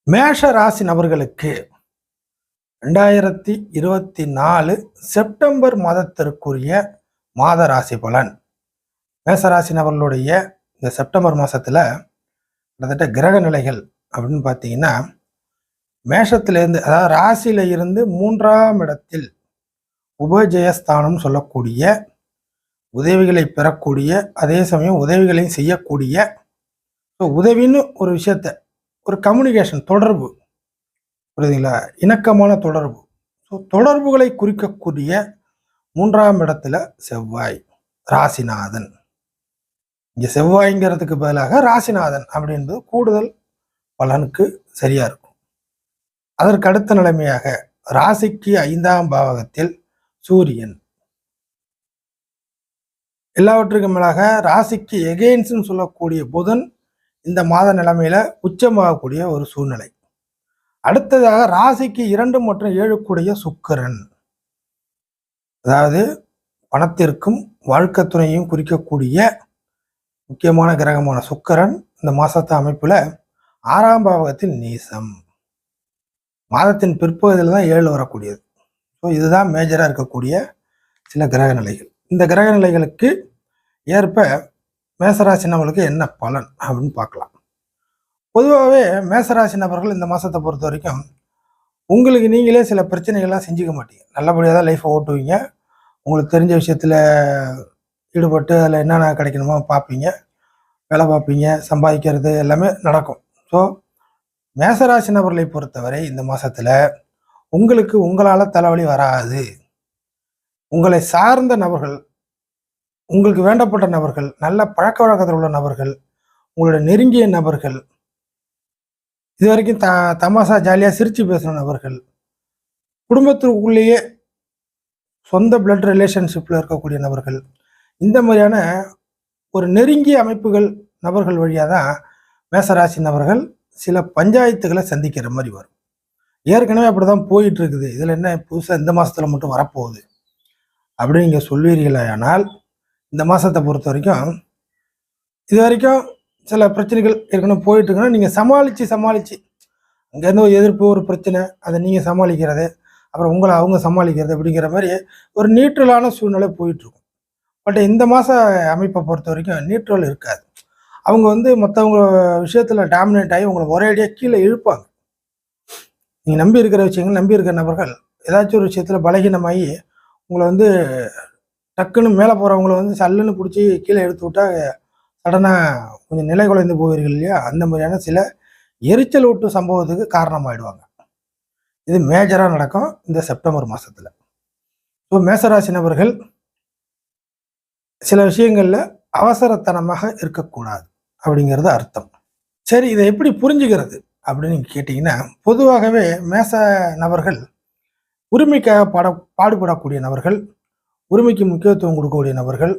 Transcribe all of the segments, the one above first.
மேஷ ராசி நபர்களுக்கு 2024 செப்டம்பர் மாதத்திற்குரிய மாத ராசி பலன். மேசராசி நபர்களுடைய இந்த செப்டம்பர் மாசத்துல கிட்டத்தட்ட கிரக நிலைகள் அப்படின்னு பார்த்தீங்கன்னா, மேஷத்திலிருந்து அதாவது ராசியில இருந்து 3ஆம் இடத்தில் உபஜயஸ்தானம் சொல்லக்கூடிய, உதவிகளை பெறக்கூடிய, அதே சமயம் உதவிகளையும் செய்யக்கூடிய, உதவின்னு ஒரு விஷயத்த, ஒரு கம்யூனிகேஷன் தொடர்பு, புரியுதுங்களா, இணக்கமான தொடர்பு. ஸோ தொடர்புகளை குறிக்கக்கூடிய 3ஆம் இடத்துல செவ்வாய் ராசிநாதன். இங்க செவ்வாய்ங்கிறதுக்கு பதிலாக ராசிநாதன் அப்படின்றது கூடுதல் பலனுக்கு சரியா இருக்கும். அதற்கு அடுத்த நிலைமையாக ராசிக்கு 5ஆம் பாவகத்தில் சூரியன். எல்லாவற்றுக்கும் மேலாக ராசிக்கு எகெயின்ஸ்ன்னு சொல்லக்கூடிய புதன் இந்த மாத நிலைமையில உச்சமாகக்கூடிய ஒரு சூழ்நிலை. அடுத்ததாக ராசிக்கு 2 மற்றும் 7 கூடிய சுக்கிரன், அதாவது பணத்திற்கும் வாழ்க்கை துணையும் குறிக்கக்கூடிய முக்கியமான கிரகமான சுக்கிரன் இந்த மாசத்து அமைப்புல 6ஆம் பாவகத்தில் நீசம். மாதத்தின் பிற்பகுதியில் தான் 7 வரக்கூடியது. ஸோ இதுதான் மேஜரா இருக்கக்கூடிய சில கிரக நிலைகள். இந்த கிரக நிலைகளுக்கு ஏற்ப மேசராசி நபர்களுக்கு என்ன பலன் அப்படின்னு பார்க்கலாம். பொதுவாகவே மேசராசி நபர்கள் இந்த மாசத்தை பொறுத்த வரைக்கும் உங்களுக்கு நீங்களே சில பிரச்சனைகள்லாம் செஞ்சுக்க மாட்டீங்க. நல்லபடியாக தான் லைஃப்பை ஓட்டுவீங்க. உங்களுக்கு தெரிஞ்ச விஷயத்துல ஈடுபட்டு அதில் என்னென்ன கிடைக்கணுமோ பார்ப்பீங்க, வேலை பார்ப்பீங்க, சம்பாதிக்கிறது எல்லாமே நடக்கும். ஸோ மேசராசி நபர்களை பொறுத்தவரை இந்த மாசத்துல உங்களுக்கு உங்களால் தலைவலி வராது. உங்களை சார்ந்த நபர்கள், உங்களுக்கு வேண்டப்பட்ட நபர்கள், நல்ல பழக்க வழக்கத்தில் உள்ள நபர்கள், உங்களுடைய நெருங்கிய நபர்கள், இது வரைக்கும் தமாசா ஜாலியாக சிரித்து பேசுகிற நபர்கள், குடும்பத்திற்குள்ளேயே சொந்த பிளட் ரிலேஷன்ஷிப்பில் இருக்கக்கூடிய நபர்கள், இந்த மாதிரியான ஒரு நெருங்கிய அமைப்புகள் நபர்கள் வழியாக தான் மேசராசி நபர்கள் சில பஞ்சாயத்துகளை சந்திக்கிற மாதிரி வரும். ஏற்கனவே அப்படி தான் போயிட்டு இருக்குது, இதில் என்ன புதுசாக இந்த மாதத்தில் மட்டும் வரப்போகுது அப்படின்னு நீங்கள் சொல்வீர்களானால், இந்த மாதத்தை பொறுத்த வரைக்கும் இது வரைக்கும் சில பிரச்சனைகள் ஏற்கனவே போயிட்டு இருக்குன்னா நீங்கள் சமாளித்து அங்கேருந்து ஒரு எதிர்ப்பு, ஒரு பிரச்சனை, அதை நீங்கள் சமாளிக்கிறது, அப்புறம் உங்களை அவங்க சமாளிக்கிறது அப்படிங்கிற மாதிரி ஒரு நியூட்ரலான சூழ்நிலை போயிட்டுருக்கும். பட் இந்த மாத அமைப்பை பொறுத்த வரைக்கும் நியூட்ரல் இருக்காது. அவங்க மற்றவங்க விஷயத்தில் டாமினேட் ஆகி உங்களை ஒரேடியாக கீழே இழுப்பாங்க. நீங்கள் நம்பி இருக்கிற விஷயங்கள், நம்பி இருக்கிற நபர்கள் ஏதாச்சும் ஒரு விஷயத்தில் பலகீனமாகி உங்களை டக்குன்னு மேலே போகிறவங்கள சல்லுன்னு பிடிச்சி கீழே எடுத்து விட்டா சடனாக கொஞ்சம் நிலை குலைந்து போவீர்கள் இல்லையா, அந்த மாதிரியான சில எரிச்சல் ஊட்டு சம்பவத்துக்கு காரணமாயிடுவாங்க. இது மேஜராக நடக்கும் இந்த செப்டம்பர் மாதத்தில். ஸோ மேசராசி நபர்கள் சில விஷயங்களில் அவசரத்தனமாக இருக்கக்கூடாது அப்படிங்கிறது அர்த்தம். சரி, இதை எப்படி புரிஞ்சுக்கிறது அப்படின்னு நீங்கள் கேட்டிங்கன்னா, பொதுவாகவே மேச நபர்கள் உரிமைக்காக பாடுபடக்கூடிய நபர்கள், உரிமைக்கு முக்கியத்துவம் கொடுக்கக்கூடிய நபர்கள்,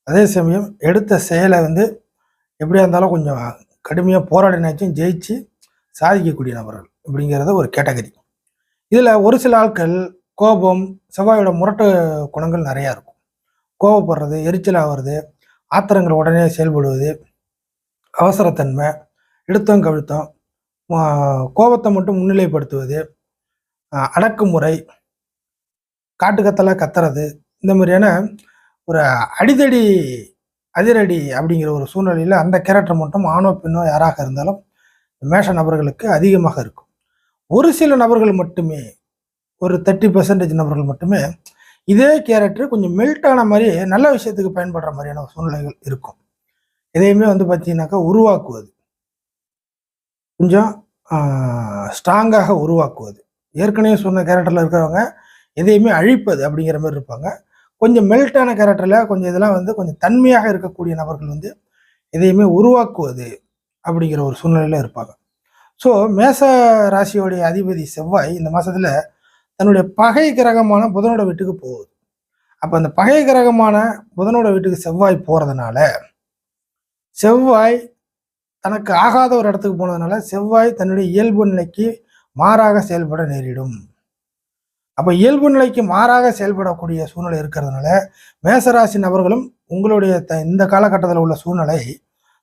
அதே சமயம் எடுத்த செயலை எப்படியா இருந்தாலும் கொஞ்சம் கடுமையாக போராடினாச்சும் ஜெயிச்சு சாதிக்கக்கூடிய நபர்கள் அப்படிங்கிறத ஒரு கேட்டகரி. இதில் ஒரு சில ஆட்கள் கோபம், செவ்வாயோட முரட்டு குணங்கள் நிறையா இருக்கும். கோபப்படுறது, எரிச்சல் ஆகிறது, ஆத்திரங்கள் உடனே செயல்படுவது, அவசரத்தன்மை, எடுத்தம் கவிழ்த்தம், கோபத்தை மட்டும் முன்னிலைப்படுத்துவது, அடக்குமுறை, காட்டுக்கத்தலை கத்துறது, இந்த மாதிரியான ஒரு அடிதடி அதிரடி அப்படிங்கிற ஒரு சூழ்நிலையில் அந்த கேரக்டர் மட்டும் ஆணோ பெண்ணோ யாராக இருந்தாலும் மேஷ நபர்களுக்கு அதிகமாக இருக்கும். ஒரு சில நபர்கள் மட்டுமே, ஒரு 30% நபர்கள் மட்டுமே இதே கேரக்டர் கொஞ்சம் மெல்ட் ஆன மாதிரி நல்ல விஷயத்துக்கு பயன்படுற மாதிரியான சூழ்நிலைகள் இருக்கும். இதையுமே பார்த்தீங்கன்னாக்கா உருவாக்குவது, கொஞ்சம் ஸ்ட்ராங்காக உருவாக்குவது. ஏற்கனவே சொன்ன கேரக்டரில் இருக்கிறவங்க எதையுமே அழிப்பது அப்படிங்கிற மாதிரி இருப்பாங்க. கொஞ்சம் மெல்ட்டான கேரக்டரில் கொஞ்சம் இதெல்லாம் கொஞ்சம் தன்மையாக இருக்கக்கூடிய நபர்கள் எதையுமே உருவாக்குவது அப்படிங்கிற ஒரு சூழ்நிலையில் இருப்பாங்க. ஸோ மேச ராசியோடைய அதிபதி செவ்வாய் இந்த மாதத்தில் தன்னுடைய பகை கிரகமான புதனோட வீட்டுக்கு போகுது. அப்போ அந்த பகை கிரகமான புதனோட வீட்டுக்கு செவ்வாய் போகிறதுனால, செவ்வாய் தனக்கு ஆகாத ஒரு இடத்துக்கு போனதுனால செவ்வாய் தன்னுடைய இயல்பு நிலைக்கு மாறாக செயல்பட நேரிடும். அப்போ இயல்பு நிலைக்கு மாறாக செயல்படக்கூடிய சூழ்நிலை இருக்கிறதுனால மேசராசி நபர்களும் உங்களுடைய இந்த காலகட்டத்தில் உள்ள சூழ்நிலை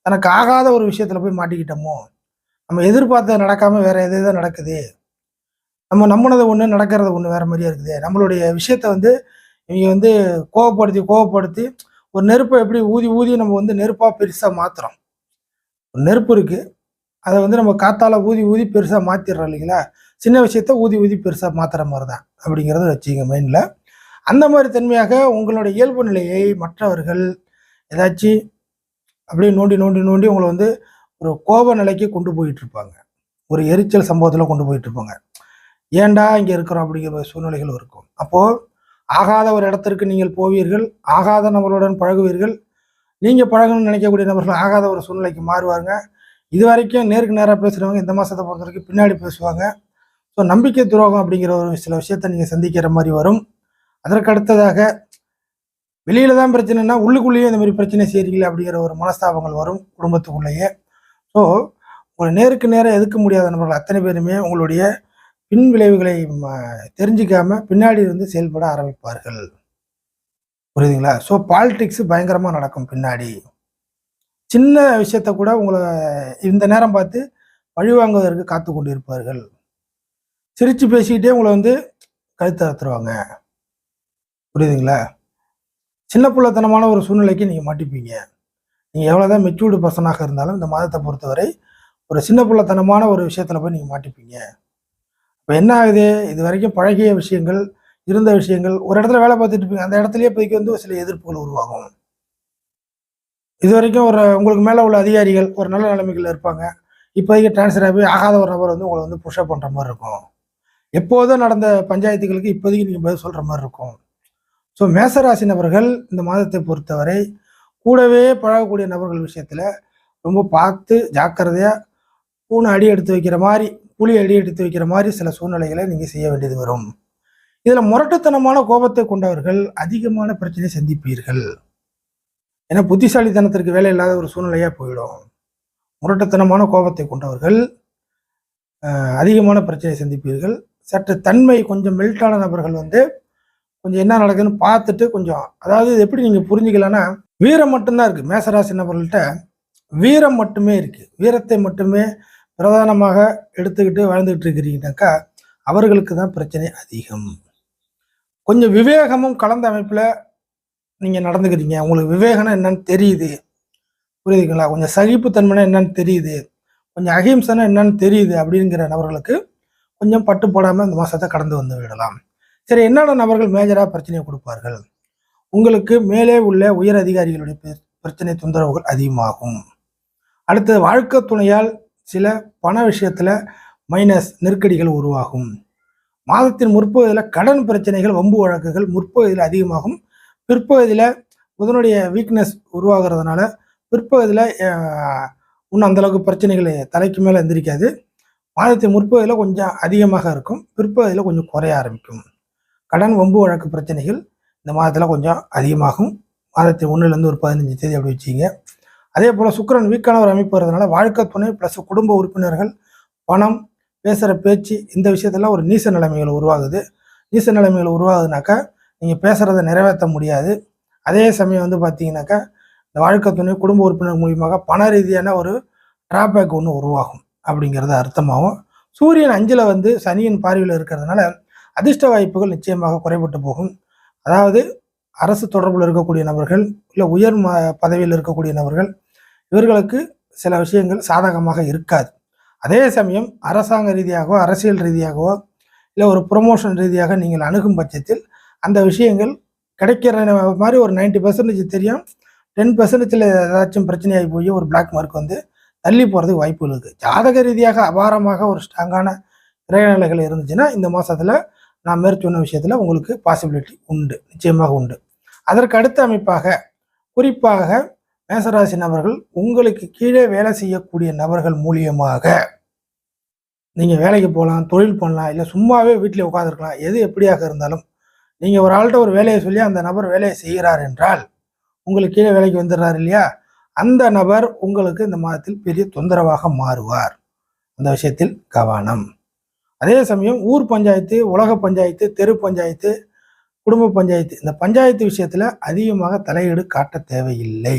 தனக்கு ஆகாத ஒரு விஷயத்துல போய் மாட்டிக்கிட்டோமோ, நம்ம எதிர்பார்த்தது நடக்காம வேற எது நடக்குது, நம்ம நம்பினது ஒண்ணு, நடக்கிறது ஒண்ணு வேற மாரியா இருக்குது. நம்மளுடைய விஷயத்த வந்து இவங்க வந்து கோவப்படுத்தி ஒரு நெருப்ப எப்படி ஊதி ஊதி நம்ம வந்து நெருப்பா பெருசா மாத்துறோம். ஒரு நெருப்பு இருக்கு. அத வந்து நம்ம காத்தால ஊதி ஊதி பெருசா மாத்திர்றோம் இல்லைங்களா? சின்ன விஷயத்த ஊதி ஊதி பெருசா மாத்துற மாரி தான். அப்படிங்கிறத வச்சுக்கங்க மைண்ட்ல. அந்த மாரி தன்மையாக உங்களுடைய இயல்பு நிலையை மற்றவர்கள் ஏதாச்சு அப்படியே நோண்டி நோண்டி நோண்டி உங்கள வந்து ஒரு கோப நிலைக்கு கொண்டு போயிட்டு இருப்பாங்க. ஒரு எரிச்சல் சம்பவத்துல கொண்டு போயிட்டு இருப்பாங்க. ஏன்டா இங்க இருக்கிறோம் அப்படிங்கிற சூழ்நிலைகள் இருக்கும். அப்போ ஆகாத ஒரு இடத்திற்கு நீங்கள் போவீர்கள். ஆகாத நபர்களுடன் பழகுவீர்கள். நீங்க பழகணும்னு நினைக்கக்கூடிய நபர்கள் ஆகாத ஒரு சூழ்நிலைக்கு மாறுவாங்க. இதுவரைக்கும் நேருக்கு நேரா பேசுறவங்க இந்த மாசத்த பொறுத்தவரைக்கும் பின்னாடி பேசுவாங்க. ஸோ நம்பிக்கை துரோகம் அப்படிங்கிற ஒரு சில விஷயத்த நீங்க சந்திக்கிற மாரி வரும். அதற்கு அடுத்ததாக வெளியில தான் பிரச்சனைன்னா, உள்ளுக்குள்ளேயே இந்த மாரி பிரச்சனை செய்றீங்களே அப்படிங்கிற ஒரு மனஸ்தாபங்கள் வரும் குடும்பத்துக்குள்ளேயே. ஸோ உங்கள நேருக்கு நேரா எதிர்க்க முடியாத நபர்கள் அத்தனை பேருமே உங்களுடைய பின் விளைவுகளை தெரிஞ்சுக்காம பின்னாடி இருந்து செயல்பட ஆரம்பிப்பார்கள். புரியுதுங்களா? ஸோ பாலிடிக்ஸ் பயங்கரமா நடக்கும் பின்னாடி. சின்ன விஷயத்த கூட உங்கள இந்த நேரம் பார்த்து பழிவாங்குவதற்கு காத்துக் கொண்டிருப்பார்கள். சிரிச்சு பேசிக்கிட்டே உங்கள வந்து கழுத்த அறுத்துருவாங்க. புரியுதுங்களா? சின்ன புள்ளத்தனமான ஒரு சூழ்நிலைக்கு நீங்க மாட்டிப்பீங்க. நீங்க எவ்வளவுதான் மெச்சூர்டு பர்சனாக இருந்தாலும் இந்த மாதத்த பொறுத்தவரை ஒரு சின்ன புள்ளத்தனமான ஒரு விஷயத்துல போய் நீங்க மாட்டிப்பீங்க. இப்ப என்ன ஆகுது? இதுவரைக்கும் பழகிய விஷயங்கள், இருந்த விஷயங்கள் ஒரு இடத்துல வேலை பார்த்துட்டு இருப்பீங்க. அந்த இடத்துலயே இப்போதைக்கு வந்து சில எதிர்ப்புகள் உருவாகும். இதுவரைக்கும் உங்களுக்கு மேல உள்ள அதிகாரிகள் ஒரு நல்ல நிலைமைகள்ல இருப்பாங்க. இப்போதைக்கு ட்ரான்ஸ்ஃபர் ஆகி ஆகாத ஒரு நபர் வந்து உங்கள வந்து புஷ் அப் பண்ற மாரி இருக்கும். எப்போதும் நடந்த பஞ்சாயத்துகளுக்கு இப்போதைக்கு நீங்க பதில் சொல்ற மாரி இருக்கும். ஸோ மேசராசி நபர்கள் இந்த மாதத்தை பொறுத்தவரை கூடவே பழகக்கூடிய நபர்கள் விஷயத்துல ரொம்ப பார்த்து ஜாக்கிரதையா பூனை அடி எடுத்து வைக்கிற மாரி, புலி அடி எடுத்து வைக்கிற மாரி சில சூழ்நிலைகளை நீங்க செய்ய வேண்டியது வரும். இதுல முரட்டுத்தனமான கோபத்தை கொண்டவர்கள் அதிகமான பிரச்சனையை சந்திப்பீர்கள். ஏன்னா புத்திசாலித்தனத்திற்கு வேலை இல்லாத ஒரு சூழ்நிலையா போயிடும். முரட்டுத்தனமான கோபத்தை கொண்டவர்கள் அதிகமான பிரச்சனையை சந்திப்பீர்கள். சற்று தன்மை கொஞ்சம் மெல்ட்டான நபர்கள் வந்து கொஞ்சம் என்ன நடக்குதுன்னு பார்த்துட்டு கொஞ்சம் அதாவது இது எப்படி நீங்க புரிஞ்சுக்கலாம்னா, வீரம் மட்டும்தான் இருக்கு. மேசராசி நபர்கள்ட்ட வீரம் மட்டுமே இருக்கு. வீரத்தை மட்டுமே பிரதானமாக எடுத்துக்கிட்டு வாழ்ந்துகிட்டு இருக்கிறீங்கனாக்கா, அவர்களுக்கு தான் பிரச்சனை அதிகம். கொஞ்சம் விவேகமும் கலந்த அமைப்புல நீங்க நடந்துக்கிறீங்க. உங்களுக்கு விவேகம்னா என்னன்னு தெரியுது. புரியுதுங்களா? கொஞ்சம் சகிப்புத்தன்மைனா என்னன்னு தெரியுது. கொஞ்சம் அகிம்சைனா என்னன்னு தெரியுது அப்படிங்கிற நபர்களுக்கு கொஞ்சம் பட்டு போடாம இந்த மாசத்த கடந்து வந்து விடலாம். சரி, என்னென்ன நபர்கள் மேஜரா பிரச்சனையை கொடுப்பார்கள்? உங்களுக்கு மேலே உள்ள உயர் அதிகாரிகளுடைய பிரச்சனை தொந்தரவுகள் அதிகமாகும். அடுத்தது வாழ்க்கை துணையால் சில பண விஷயத்துல மைனஸ் நெருக்கடிகள் உருவாகும். மாதத்தின் முற்பகுதியில் கடன் பிரச்சனைகள், வம்பு வழக்குகள் முற்பகுதியில் அதிகமாகும். பிற்பகுதியில் புதனுடைய வீக்னஸ் உருவாகிறதுனால பிற்பகுதியில் இன்னும் அந்த அளவுக்கு பிரச்சனைகள் தலைக்கு மேலே எந்திரிக்காது. மாதத்தின் முற்பகுதியில் கொஞ்சம் அதிகமாக இருக்கும். பிற்பகுதியில் கொஞ்சம் குறைய ஆரம்பிக்கும். கடன் வம்பு வழக்கு பிரச்சனைகள் இந்த மாதத்தில் கொஞ்சம் அதிகமாகும். மாதத்தின் 1லேருந்து ஒரு 15 தேதி அப்படி வச்சுங்க. அதே போல் சுக்கிரன் வீக்கான ஒரு அமைப்பு வரதுனால வாழ்க்கை துணை ப்ளஸ் குடும்ப உறுப்பினர்கள், பணம், பேசுகிற பேச்சு இந்த விஷயத்தெல்லாம் ஒரு நீச நிலைமைகள் உருவாகுது. நீச நிலைமைகள் உருவாகுதுனாக்கா நீங்கள் பேசுகிறத நிறைவேற்ற முடியாது. அதே சமயம் வந்து பார்த்தீங்கன்னாக்கா இந்த வாழ்க்கை துணை குடும்ப உறுப்பினர் மூலியமாக பண ரீதியான ஒரு டிராபேக் ஒன்று உருவாகும் அப்படிங்கிறது அர்த்தமாகும். சூரியன் 5ல் வந்து சனியின் பார்வையில் இருக்கிறதுனால அதிர்ஷ்ட வாய்ப்புகள் நிச்சயமாக குறைபட்டு போகும். அதாவது அரசு தொடர்பில் இருக்கக்கூடிய நபர்கள், இல்லை உயர் பதவியில் இருக்கக்கூடிய நபர்கள், இவர்களுக்கு சில விஷயங்கள் சாதகமாக இருக்காது. அதே சமயம் அரசாங்க ரீதியாகவோ, அரசியல் ரீதியாகவோ, இல்லை ஒரு ப்ரொமோஷன் ரீதியாக நீங்கள் அணுகும் பட்சத்தில் அந்த விஷயங்கள் கிடைக்கிற மாதிரி ஒரு 90% தெரியும். 10%ல் ஏதாச்சும் பிரச்சனையாகி போய் ஒரு பிளாக் மார்க் வந்து தள்ளி போகிறதுக்கு வாய்ப்புகள் இருக்குது. ஜாதக ரீதியாக அபாரமாக ஒரு ஸ்ட்ராங்கான கிரகநிலைகள் இருந்துச்சுன்னா இந்த மாதத்தில் நான் மேற்சொன்ன விஷயத்தில் உங்களுக்கு பாசிபிலிட்டி உண்டு, நிச்சயமாக உண்டு. அதற்கு அடுத்த அமைப்பாக குறிப்பாக மேசராசி நபர்கள் உங்களுக்கு கீழே வேலை செய்யக்கூடிய நபர்கள் மூலியமாக நீங்கள் வேலைக்கு போகலாம், தொழில் பண்ணலாம், இல்லை சும்மாவே வீட்டில் உட்காந்துருக்கலாம். எது எப்படியாக இருந்தாலும் நீங்கள் ஒரு ஆள்கிட்ட ஒரு வேலையை சொல்லி அந்த நபர் வேலையை செய்கிறார் என்றால் உங்களுக்கு கீழே வேலைக்கு வந்துடுறாரு இல்லையா, அந்த நபர் உங்களுக்கு இந்த மாதத்தில் பெரிய தொந்தரவாக மாறுவார். அந்த விஷயத்தில் கவனம். அதே சமயம் ஊர் பஞ்சாயத்து, உலக பஞ்சாயத்து, தெரு பஞ்சாயத்து, குடும்ப பஞ்சாயத்து, இந்த பஞ்சாயத்து விஷயத்தில் அதிகமாக தலையீடு காட்ட தேவையில்லை.